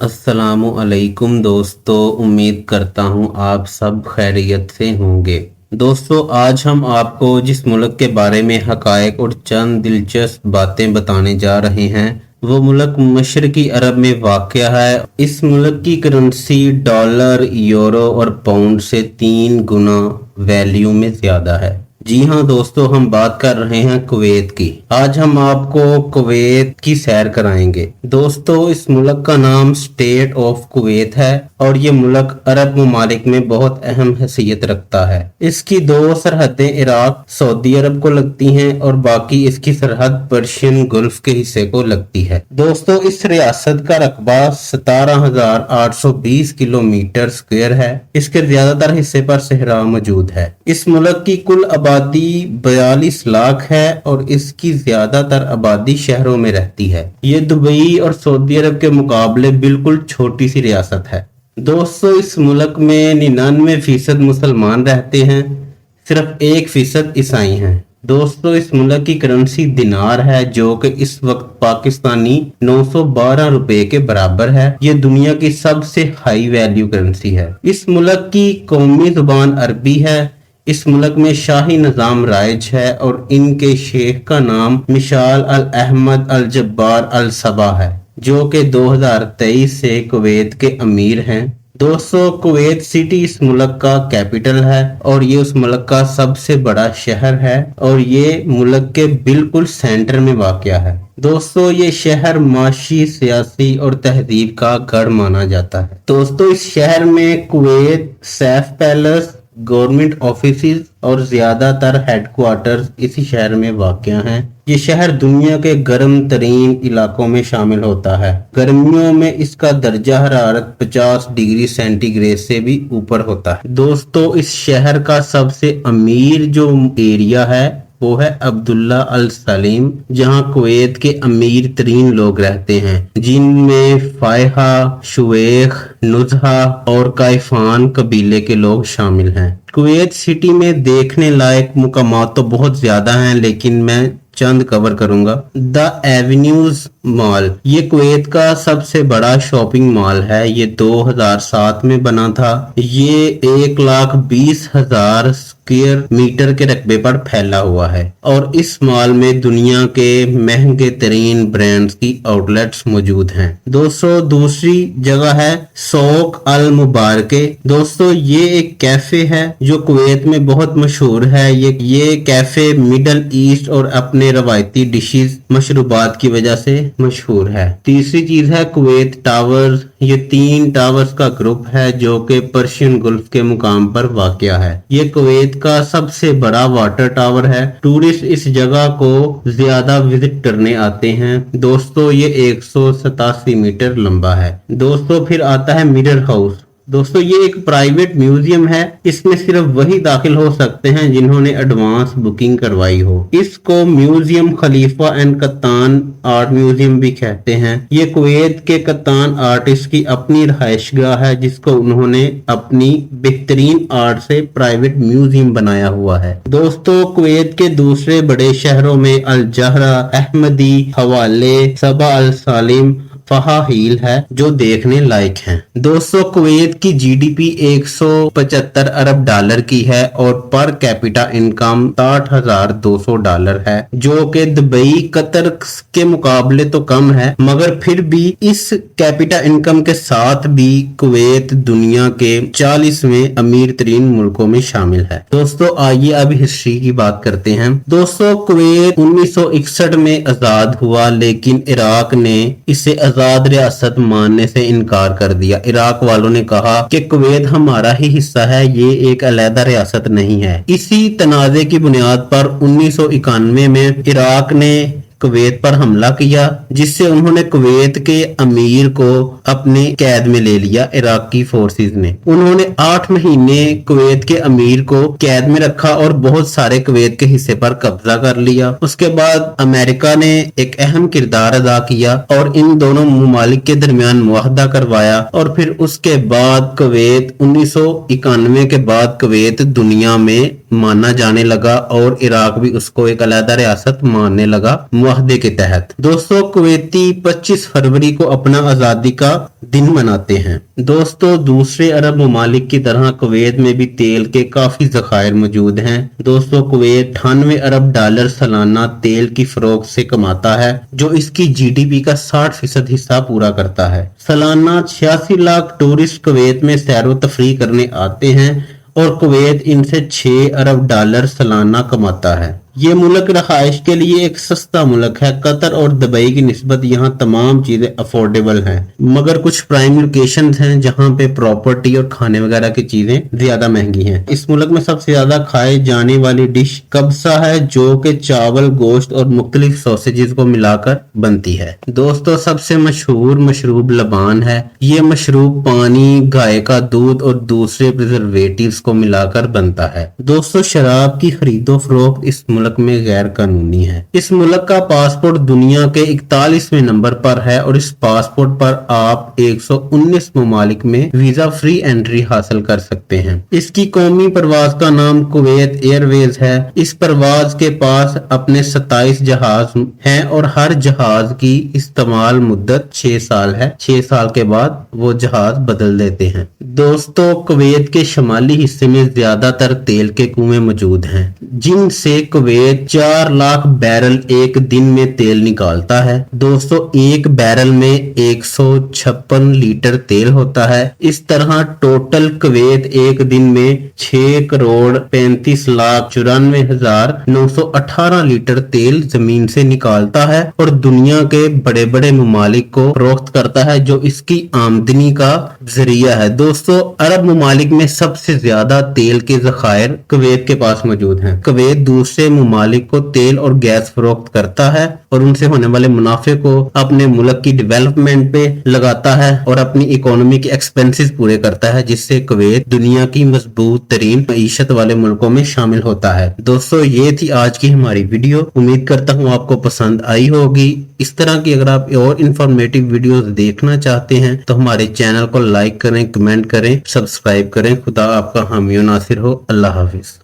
अस्सलामु अलैकुम दोस्तों, उम्मीद करता हूँ आप सब खैरियत से होंगे। दोस्तों, आज हम आपको जिस मुल्क के बारे में हकायक और चंद दिलचस्प बातें बताने जा रहे हैं वो मुल्क मशरकी अरब में वाक़या है। इस मुल्क की करेंसी डॉलर, यूरो और पाउंड से 3 गुना वैल्यू में ज़्यादा है। जी हाँ दोस्तों, हम बात कर रहे हैं कुवैत की। आज हम आपको कुवैत की सैर कराएंगे। दोस्तों, इस मुल्क का नाम स्टेट ऑफ कुवैत है और ये मुल्क अरब ममालिक में बहुत अहम हैसियत रखता है। इसकी 2 सरहदें इराक, सऊदी अरब को लगती हैं और बाकी इसकी सरहद पर्शियन गल्फ के हिस्से को लगती है। दोस्तों, इस रियासत का रकबा 17,820 किलोमीटर स्क्वायर है। इसके ज्यादातर हिस्से पर सहरा मौजूद है। इस मुल्क की कुल आबादी 42 लाख है और इसकी ज्यादातर आबादी शहरों में रहती है। ये दुबई और सऊदी अरब के मुकाबले बिल्कुल छोटी सी रियासत है। दोस्तों, इस मुल्क में 99% मुसलमान रहते हैं, सिर्फ 1% ईसाई हैं। दोस्तों, इस मुल्क की करेंसी दिनार है जो कि इस वक्त पाकिस्तानी 912 रुपए के बराबर है। ये दुनिया की सबसे हाई वैल्यू करेंसी है। इस मुल्क की कौमी जुबान अरबी है। इस मुल्क में शाही निज़ाम राइज है और इनके शेख का नाम मिशाल अल अहमद अल जब्बार अल सबा है, जो कि 2023 से कुवैत के अमीर हैं। दोस्तों, कुवैत सिटी इस मुल्क का कैपिटल है और ये उस मुल्क का सबसे बड़ा शहर है और ये मुल्क के बिल्कुल सेंटर में वाक़या है। दोस्तों, ये शहर माशी, सियासी और तहजीब का गढ़ माना जाता है। दोस्तों, इस शहर में Kuwait Saif palace, government offices और ज्यादातर हेडक्वार्टर्स इसी शहर में वाक़या हैं। ये शहर दुनिया के गर्म तरीन इलाकों में शामिल होता है। गर्मियों में इसका दर्जा हरारत 50 डिग्री सेंटीग्रेड से भी ऊपर होता है। दोस्तों, इस शहर का सबसे अमीर जो एरिया है वो है अब्दुल्ला अल सलीम, जहां कुवैत के अमीर तरीन लोग रहते हैं, जिनमें फायहा, शुवेख, नुजहा और काइफान कबीले के लोग शामिल हैं। कुवैत सिटी में देखने लायक मुकामात तो बहुत ज्यादा हैं, लेकिन मैं चंद कवर करूंगा। द एवेन्यूज मॉल, ये कुवैत का सबसे बड़ा शॉपिंग मॉल है। ये 2007 में बना था। ये 1,20,000 स्क्वायर मीटर के रकबे पर फैला हुआ है और इस मॉल में दुनिया के महंगे तरीन ब्रांड्स की आउटलेट्स मौजूद हैं। दोस्तों, दूसरी जगह है सौक अल मुबारके। दोस्तों, ये एक कैफे है जो कुवैत में बहुत मशहूर है। ये कैफे मिडल ईस्ट और अपने रवायती डिशेस, मशरूबात की वजह से मशहूर है। तीसरी चीज है कुवैत टावर्स। ये 3 टावर्स का ग्रुप है जो कि पर्शियन गल्फ के मुकाम पर वाक़या है। ये कुवैत का सबसे बड़ा वाटर टावर है। टूरिस्ट इस जगह को ज्यादा विजिट करने आते हैं। दोस्तों, ये 187 मीटर लंबा है। दोस्तों, फिर आता है मिरर हाउस। दोस्तों, ये एक प्राइवेट म्यूजियम है। इसमें सिर्फ वही दाखिल हो सकते हैं जिन्होंने एडवांस बुकिंग करवाई हो। इसको म्यूजियम खलीफा एंड कत्तान आर्ट म्यूजियम भी कहते हैं। ये कुवैत के कत्तान आर्टिस्ट की अपनी रहायशगाह है जिसको उन्होंने अपनी बेहतरीन आर्ट से प्राइवेट म्यूजियम बनाया हुआ है। दोस्तों, कुवैत के दूसरे बड़े शहरों में अल जहरा, अहमदी, हवाले, सबा अल सालिम, फहा हील है जो देखने लायक हैं। दोस्तों, कुवैत की जीडीपी 175 अरब डॉलर की है और पर कैपिटा इनकम $60,200 है, जो कि दुबई, कतर के मुकाबले तो कम है, मगर फिर भी इस कैपिटा इनकम के साथ भी कुवैत दुनिया के 40वें अमीर तरीन मुल्कों में शामिल है। दोस्तों, आइए अब हिस्ट्री की बात करते हैं। दोस्तों, कुवैत 1961 में आजाद हुआ, लेकिन इराक ने इसे आजाद रियासत मानने से इनकार कर दिया। इराक वालों ने कहा कि कुवैत हमारा ही हिस्सा है, ये एक अलग रियासत नहीं है। इसी तनाजे की बुनियाद पर 1991 में इराक ने कुवैत पर हमला किया, जिससे उन्होंने कुवैत के अमीर को अपने कैद में ले लिया। इराकी फोर्सेस ने उन्होंने 8 महीने कुवैत के अमीर को कैद में रखा और बहुत सारे कुवैत के हिस्से पर कब्जा कर लिया। उसके बाद अमेरिका ने एक अहम किरदार अदा किया और इन दोनों ममालिक के दरमियान मुआहदा करवाया और फिर उसके बाद कुवैत 1991 के बाद कुवैत दुनिया में माना जाने लगा और इराक भी उसको एक अलग रियासत मानने लगा मुआहदे के तहत। दोस्तों, कुवैती 25 फरवरी को अपना आजादी का दिन मनाते हैं। दोस्तों, दूसरे अरब ममालिक की तरह कुवैत में भी तेल के काफी ज़खायर मौजूद हैं। दोस्तों, कुवैत 98 अरब डॉलर सालाना तेल की फरोख्त से कमाता है, जो इसकी जीडीपी का 60% हिस्सा पूरा करता है। सालाना 86 लाख टूरिस्ट कुवैत में सैर व तफरीह करने आते हैं और कुवैत इनसे 6 अरब डॉलर सालाना कमाता है। ये मुल्क रहाइश के लिए एक सस्ता मुल्क है। कतर और दुबई की निस्बत यहाँ तमाम चीजें अफोर्डेबल हैं, मगर कुछ प्राइम लोकेशंस हैं जहाँ पे प्रॉपर्टी और खाने वगैरह की चीजें ज्यादा महंगी हैं। इस मुल्क में सबसे ज्यादा खाए जाने वाली डिश कब्सा है, जो कि चावल, गोश्त और मुख्तलिफ सॉसेजेस को मिलाकर बनती है। दोस्तों, सबसे मशहूर मशरूब लबान है। ये मशरूब पानी, गाय का दूध और दूसरे प्रिजर्वेटिव्स को मिलाकर बनता है। दोस्तों, शराब की खरीदो फरोख्त इस मुल्क में गैर कानूनी है। इस मुल्क का पासपोर्ट दुनिया के 41वें नंबर पर है और इस पासपोर्ट पर आप 119 ममालिक में वीजा फ्री एंट्री हासिल कर सकते हैं। इसकी कौमी परवाज का नाम कुवैत एयरवेज है। इस परवाज के पास अपने 27 जहाज हैं और हर जहाज की इस्तेमाल मुद्दत 6 साल है। 6 साल के बाद वो जहाज बदल देते हैं। दोस्तों, कुवैत के शमाली हिस्से में ज्यादातर तेल के कुएं मौजूद हैं, जिनसे कुवैत 4 लाख बैरल एक दिन में तेल निकालता है। दोस्तों, एक बैरल में 156 लीटर तेल होता है। इस तरह टोटल कुवैत एक दिन में 6 करोड़ 35 लाख 94,918 लीटर तेल जमीन से निकालता है और दुनिया के बड़े बड़े ममालिक को फरोख्त करता है, जो इसकी आमदनी का जरिया है। दोस्तों, अरब ममालिक में सबसे ज्यादा तेल के ज़खायर कुवैत के पास मौजूद हैं। कुवैत दूसरे ममालिक को तेल और गैस फरोख्त करता है और उनसे होने वाले मुनाफे को अपने मुल्क की डेवलपमेंट पे लगाता है और अपनी इकोनॉमी के एक्सपेंसेस पूरे करता है, जिससे कुवैत दुनिया की मजबूत तरीन मईशत वाले मुल्कों में शामिल होता है। दोस्तों, ये थी आज की हमारी वीडियो। उम्मीद करता हूँ आपको पसंद आई होगी। इस तरह की अगर आप और इंफॉर्मेटिव वीडियोस देखना चाहते हैं तो हमारे चैनल को लाइक करें, कमेंट करें, सब्सक्राइब करें। खुदा आपका हामी व नासिर हो। अल्लाह हाफिज।